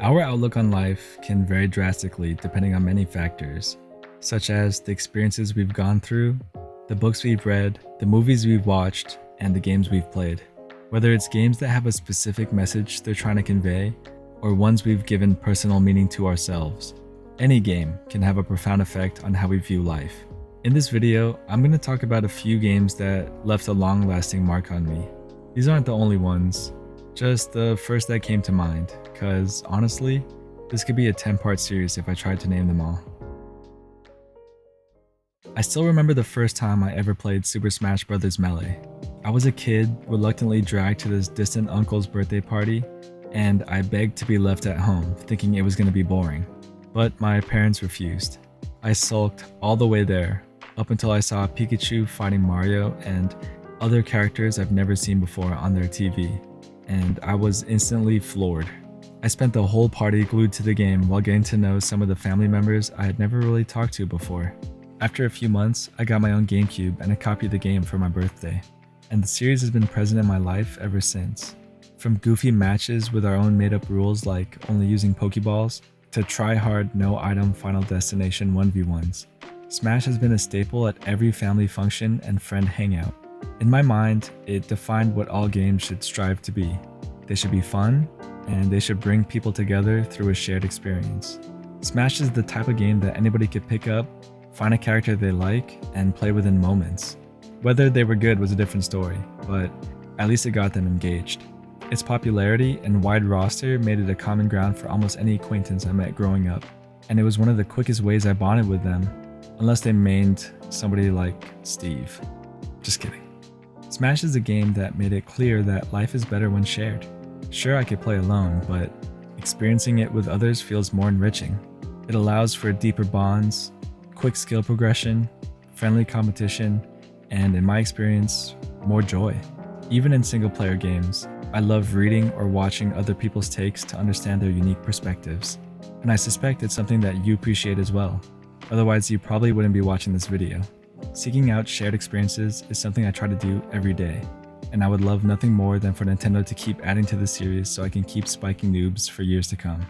Our outlook on life can vary drastically depending on many factors, such as the experiences we've gone through, the books we've read, the movies we've watched, and the games we've played. Whether it's games that have a specific message they're trying to convey, or ones we've given personal meaning to ourselves, any game can have a profound effect on how we view life. In this video, I'm going to talk about a few games that left a long-lasting mark on me. These aren't the only ones, just the first that came to mind, cause honestly, this could be a 10-part series if I tried to name them all. I still remember the first time I ever played Super Smash Bros. Melee. I was a kid reluctantly dragged to this distant uncle's birthday party, and I begged to be left at home, thinking it was going to be boring. But my parents refused. I sulked all the way there, up until I saw Pikachu fighting Mario and other characters I've never seen before on their TV, and I was instantly floored. I spent the whole party glued to the game while getting to know some of the family members I had never really talked to before. After a few months, I got my own GameCube and a copy of the game for my birthday, and the series has been present in my life ever since. From goofy matches with our own made-up rules like only using Pokeballs, to try-hard, no-item Final Destination 1v1s. Smash has been a staple at every family function and friend hangout. In my mind, it defined what all games should strive to be. They should be fun, and they should bring people together through a shared experience. Smash is the type of game that anybody could pick up, find a character they like, and play within moments. Whether they were good was a different story, but at least it got them engaged. Its popularity and wide roster made it a common ground for almost any acquaintance I met growing up, and it was one of the quickest ways I bonded with them, unless they mained somebody like Steve. Just kidding. Smash is a game that made it clear that life is better when shared. Sure, I could play alone, but experiencing it with others feels more enriching. It allows for deeper bonds, quick skill progression, friendly competition, and in my experience, more joy. Even in single-player games, I love reading or watching other people's takes to understand their unique perspectives, and I suspect it's something that you appreciate as well. Otherwise, you probably wouldn't be watching this video. Seeking out shared experiences is something I try to do every day, and I would love nothing more than for Nintendo to keep adding to the series so I can keep spiking noobs for years to come.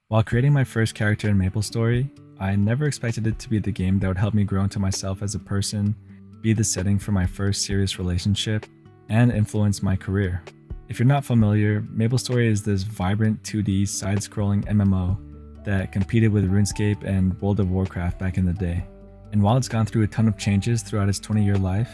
While creating my first character in Maplestory, I never expected it to be the game that would help me grow into myself as a person, be the setting for my first serious relationship, and influence my career. If you're not familiar, Maplestory is this vibrant 2D side-scrolling MMO that competed with RuneScape and World of Warcraft back in the day. And while it's gone through a ton of changes throughout its 20-year life,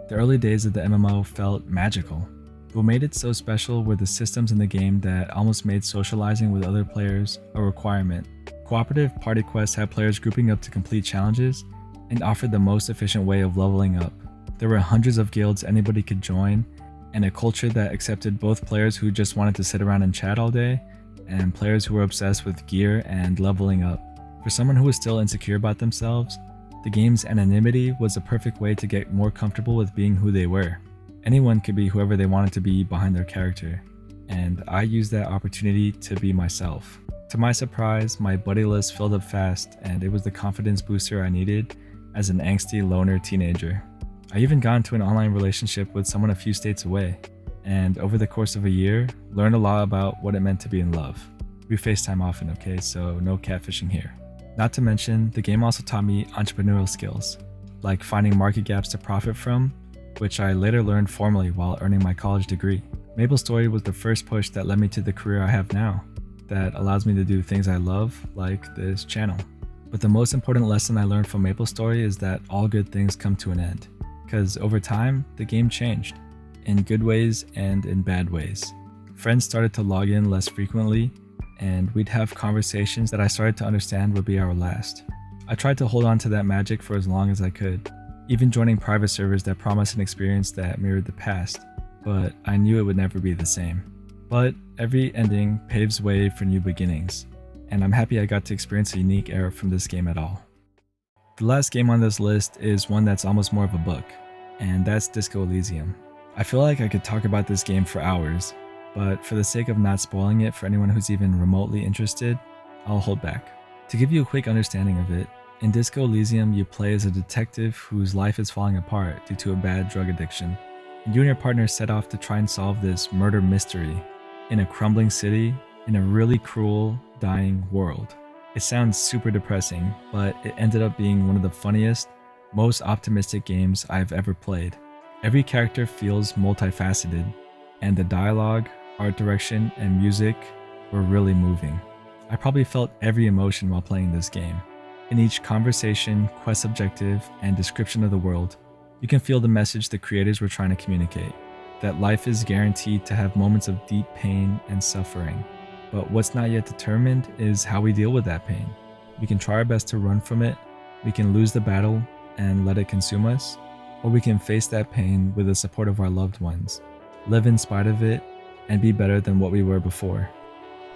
the early days of the MMO felt magical. What made it so special were the systems in the game that almost made socializing with other players a requirement. Cooperative party quests had players grouping up to complete challenges and offered the most efficient way of leveling up. There were hundreds of guilds anybody could join, and a culture that accepted both players who just wanted to sit around and chat all day, and players who were obsessed with gear and leveling up. For someone who was still insecure about themselves, the game's anonymity was a perfect way to get more comfortable with being who they were. Anyone could be whoever they wanted to be behind their character, and I used that opportunity to be myself. To my surprise, my buddy list filled up fast, and it was the confidence booster I needed as an angsty loner teenager. I even got into an online relationship with someone a few states away, and over the course of a year, learned a lot about what it meant to be in love. We FaceTime often, okay, so no catfishing here. Not to mention, the game also taught me entrepreneurial skills, like finding market gaps to profit from, which I later learned formally while earning my college degree. Maplestory was the first push that led me to the career I have now, that allows me to do things I love, like this channel. But the most important lesson I learned from Maplestory is that all good things come to an end, because over time, the game changed, in good ways and in bad ways. Friends started to log in less frequently, and we'd have conversations that I started to understand would be our last. I tried to hold on to that magic for as long as I could, even joining private servers that promised an experience that mirrored the past, but I knew it would never be the same. But every ending paves way for new beginnings, and I'm happy I got to experience a unique era from this game at all. The last game on this list is one that's almost more of a book, and that's Disco Elysium. I feel like I could talk about this game for hours, but for the sake of not spoiling it for anyone who's even remotely interested, I'll hold back. To give you a quick understanding of it, in Disco Elysium you play as a detective whose life is falling apart due to a bad drug addiction, and you and your partner set off to try and solve this murder mystery in a crumbling city in a really cruel, dying world. It sounds super depressing, but it ended up being one of the funniest, most optimistic games I've ever played. Every character feels multifaceted, and the dialogue, art direction, and music were really moving. I probably felt every emotion while playing this game. In each conversation, quest objective, and description of the world, you can feel the message the creators were trying to communicate, that life is guaranteed to have moments of deep pain and suffering. But what's not yet determined is how we deal with that pain. We can try our best to run from it, we can lose the battle and let it consume us, or we can face that pain with the support of our loved ones, live in spite of it, and be better than what we were before.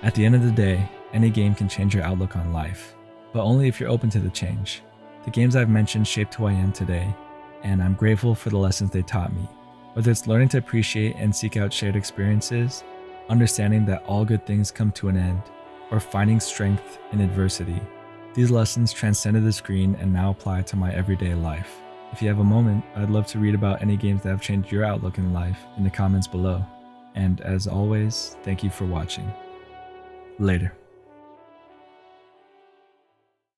At the end of the day, any game can change your outlook on life, but only if you're open to the change. The games I've mentioned shaped who I am today, and I'm grateful for the lessons they taught me. Whether it's learning to appreciate and seek out shared experiences, understanding that all good things come to an end, or finding strength in adversity, these lessons transcended the screen and now apply to my everyday life. If you have a moment, I'd love to read about any games that have changed your outlook in life in the comments below. And as always, thank you for watching. Later.